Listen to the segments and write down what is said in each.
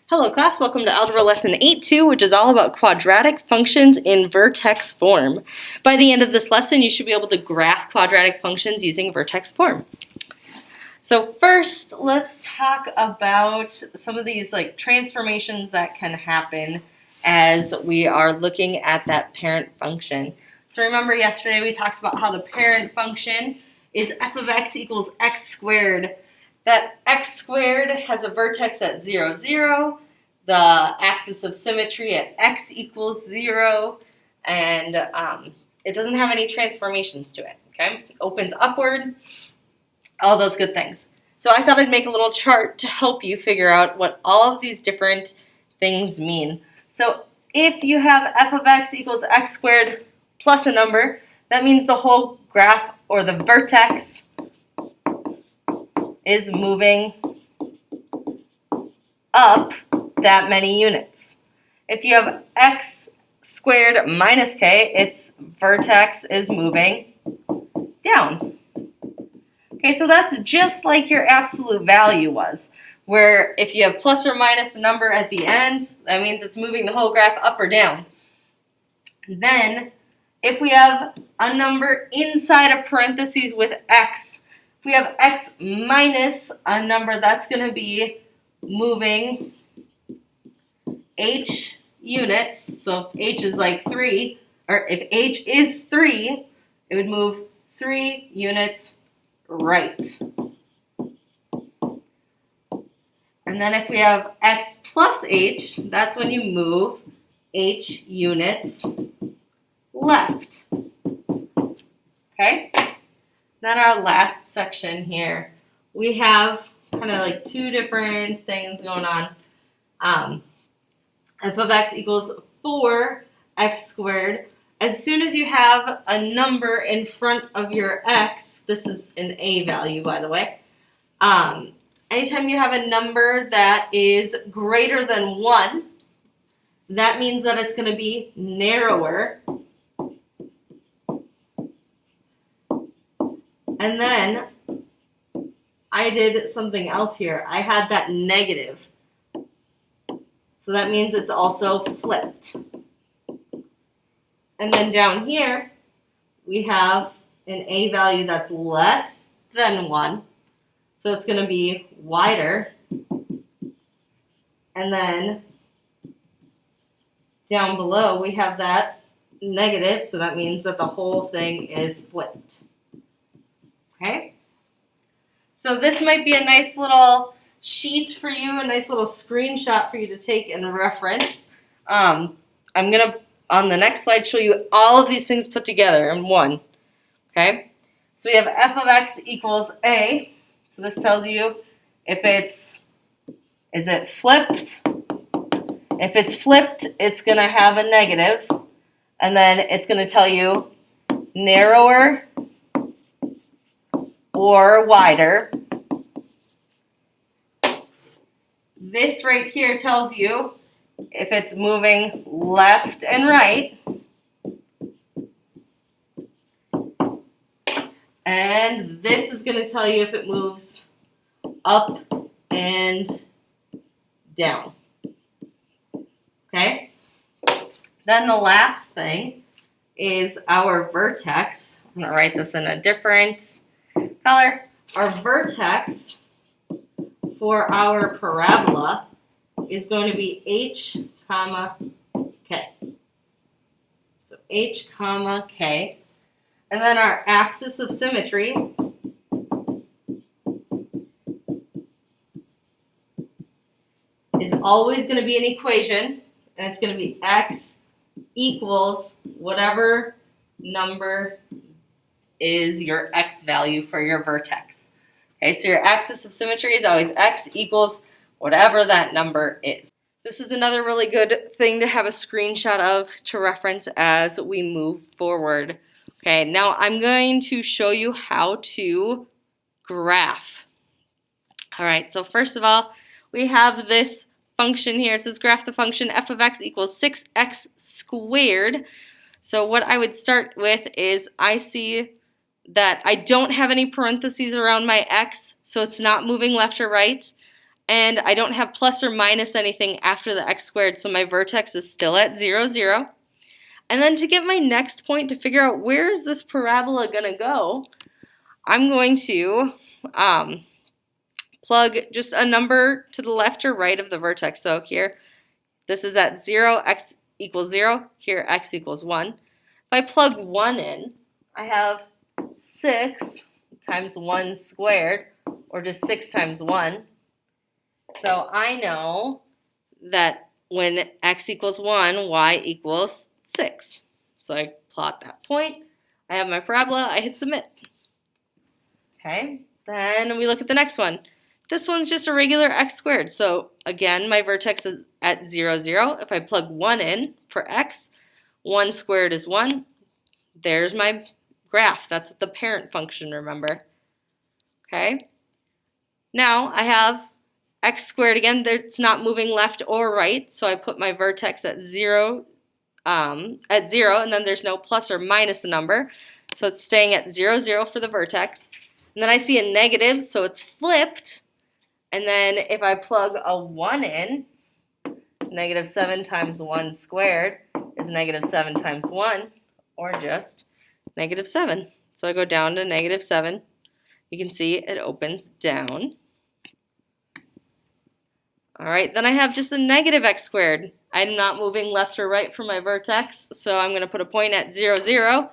Hello class, welcome to Algebra Lesson 8.2, which is all about quadratic functions in vertex form. By the end of this lesson, you should be able to graph quadratic functions using vertex form. So first, let's talk about some of these transformations that can happen as we are looking at that parent function. So remember yesterday we talked about how the parent function is f of x equals x squared. That x squared has a vertex at 0, 0, the axis of symmetry at x equals 0, and it doesn't have any transformations to it, okay? It opens upward, all those good things. So I thought I'd make a little chart to help you figure out what all of these different things mean. So if you have f of x equals x squared plus a number, that means the whole graph or the vertex is moving up that many units. If you have x squared minus k, its vertex is moving down. Okay, so that's just like your absolute value was, where if you have plus or minus a number at the end, that means it's moving the whole graph up or down. Then, if we have a number inside of parentheses with x, if we have x minus a number, that's going to be moving h units. So if h is like 3, or if h is 3, it would move 3 units right. And then if we have x plus h, that's when you move h units left. Okay? Then our last section here, we have kind of like two different things going on. F of x equals 4x squared. As soon as you have a number in front of your x, this is an a value, by the way. Anytime you have a number that is greater than 1, that means that it's going to be narrower. And then I did something else here. I had that negative. So that means it's also flipped. And then down here, we have an a value that's less than 1. So it's going to be wider. And then down below, we have that negative. So that means that the whole thing is flipped. Okay? So this might be a nice little sheet for you, a nice little screenshot for you to take and reference. I'm going to, on the next slide, show you all of these things put together in one. Okay? So we have f of x equals a. So this tells you if is it flipped? If it's flipped, it's going to have a negative. And then it's going to tell you narrower or wider. This right here tells you if it's moving left and right. And this is going to tell you if it moves up and down. Okay? Then the last thing is our vertex. I'm going to write this in a different color. Our vertex for our parabola is going to be h, comma, k. So h, comma, k. And then our axis of symmetry is always going to be an equation, and it's going to be x equals whatever number is your x value for your vertex. Okay, so your axis of symmetry is always x equals whatever that number is. This is another really good thing to have a screenshot of to reference as we move forward. Okay, now I'm going to show you how to graph. All right, so first of all, we have this function here. It says graph the function f of x equals 6x squared. So what I would start with is I see that I don't have any parentheses around my x, so it's not moving left or right. and I don't have plus or minus anything after the x squared, so my vertex is still at 0, 0. And then to get my next point, to figure out where is this parabola going to go, I'm going to plug just a number to the left or right of the vertex. So here, this is at 0, x equals 0. Here, x equals 1. If I plug 1 in, I have 6 times 1 squared, or just 6 times 1. So I know that when x equals 1, y equals 6. So I plot that point. I have my parabola. I hit submit. Okay, then we look at the next one. This one's just a regular x squared. So again, my vertex is at 0, 0. If I plug 1 in for x, 1 squared is 1. There's my graph. That's the parent function, remember. Okay, now I have x squared again. It's not moving left or right, so I put my vertex at 0, and then there's no plus or minus a number. So it's staying at 0, 0 for the vertex. And then I see a negative, so it's flipped. And then if I plug a 1 in, negative 7 times 1 squared is negative 7 times 1, or just negative 7. So I go down to negative 7. You can see it opens down. All right, then I have just a negative x squared. I'm not moving left or right for my vertex, so I'm going to put a point at 0, 0.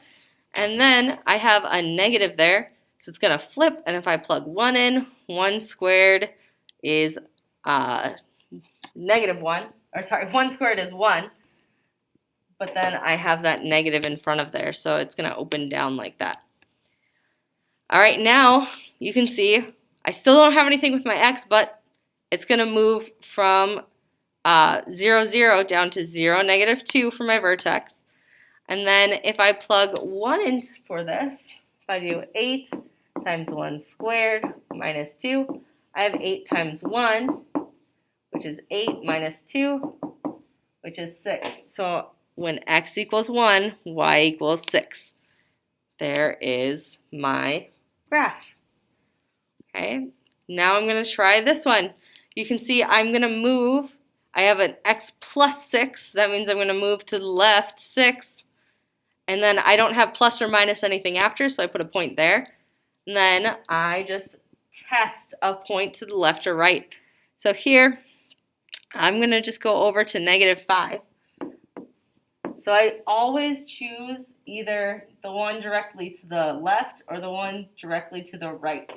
And then I have a negative there, so it's going to flip. And if I plug 1 in, 1 squared is negative 1. Or sorry, 1 squared is 1. But then I have that negative in front of there, so it's going to open down like that. All right, now you can see I still don't have anything with my x, but it's going to move from 0, 0 down to 0, negative 2 for my vertex. And then if I plug 1 in for this, if I do 8 times 1 squared minus 2, I have 8 times 1, which is 8 minus 2, which is 6. So when x equals 1, y equals 6. There is my graph. Okay, now I'm going to try this one. You can see I'm going to move. I have an x plus 6. That means I'm going to move to the left 6. And then I don't have plus or minus anything after, so I put a point there. And then I just test a point to the left or right. So here, I'm going to just go over to negative 5. So I always choose either the one directly to the left or the one directly to the right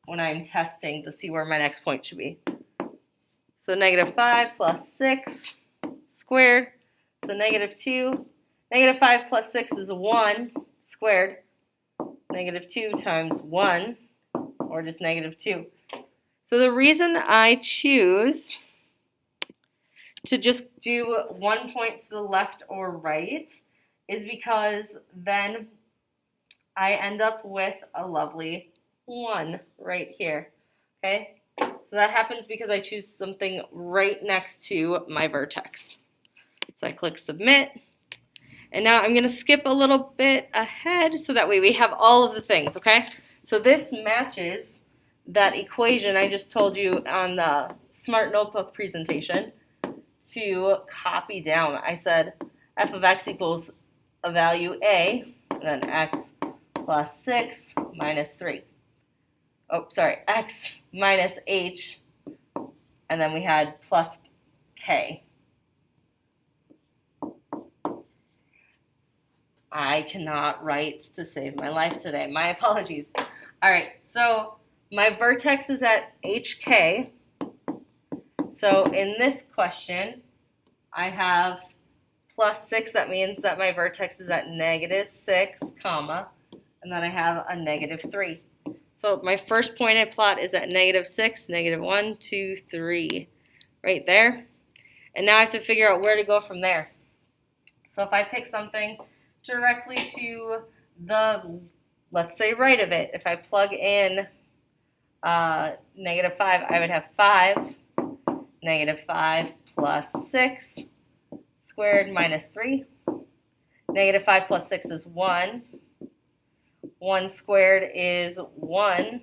when I'm testing to see where my next point should be. So negative 5 plus 6 squared, so negative 2. Negative 5 plus 6 is 1 squared. Negative 2 times 1, or just negative 2. So the reason I choose to just do 1 point to the left or right is because then I end up with a lovely 1 right here. Okay? So that happens because I choose something right next to my vertex. So I click submit. And now I'm going to skip a little bit ahead so that way we have all of the things, okay? So this matches that equation I just told you on the Smart Notebook presentation to copy down. I said f of x equals a value a, and then x plus 6 minus 3. Oh, sorry, x minus h, and then we had plus k. I cannot write to save my life today. My apologies. All right, so my vertex is at hk. So in this question, I have plus 6. That means that my vertex is at negative 6, comma, and then I have a negative 3. So my first point I plot is at negative 6, negative 1, 2, 3, right there. And now I have to figure out where to go from there. So if I pick something directly to the, let's say, right of it, if I plug in negative 5, I would have 5, negative 5 plus 6 squared minus 3. Negative 5 plus 6 is 1. 1 squared is 1.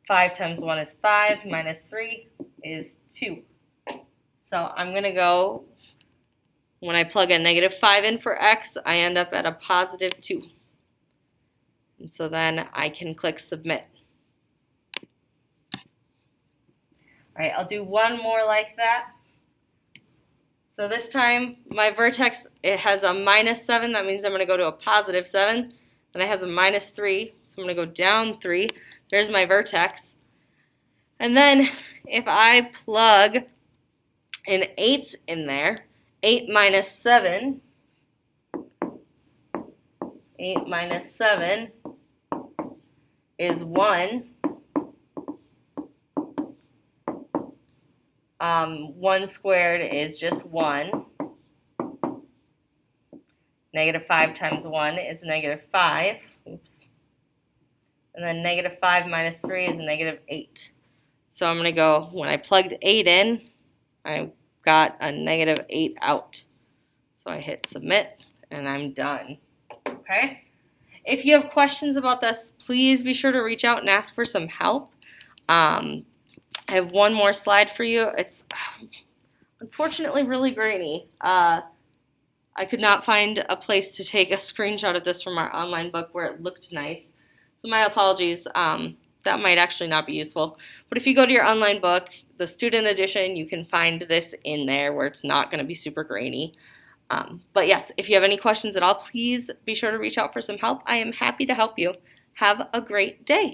5 times 1 is 5, minus 3 is 2. So I'm going to go, when I plug a negative 5 in for x, I end up at a positive 2. And so then I can click submit. All right, I'll do one more like that. So this time, my vertex, it has a minus 7. That means I'm going to go to a positive 7. Then it has a minus 3. So I'm going to go down 3. There's my vertex. And then if I plug an 8 in there, 8 minus 7, 8 minus 7 is 1. 1 squared is just 1. Negative 5 times 1 is negative 5. Oops. And then negative 5 minus 3 is negative 8. So I'm going to go, when I plugged 8 in, I got a negative 8 out. So I hit submit, and I'm done. Okay? If you have questions about this, please be sure to reach out and ask for some help. I have one more slide for you. It's unfortunately really grainy. I could not find a place to take a screenshot of this from our online book where it looked nice. So my apologies. That might actually not be useful. But if you go to your online book, the student edition, you can find this in there where it's not going to be super grainy. But yes, if you have any questions at all, please be sure to reach out for some help. I am happy to help you. Have a great day.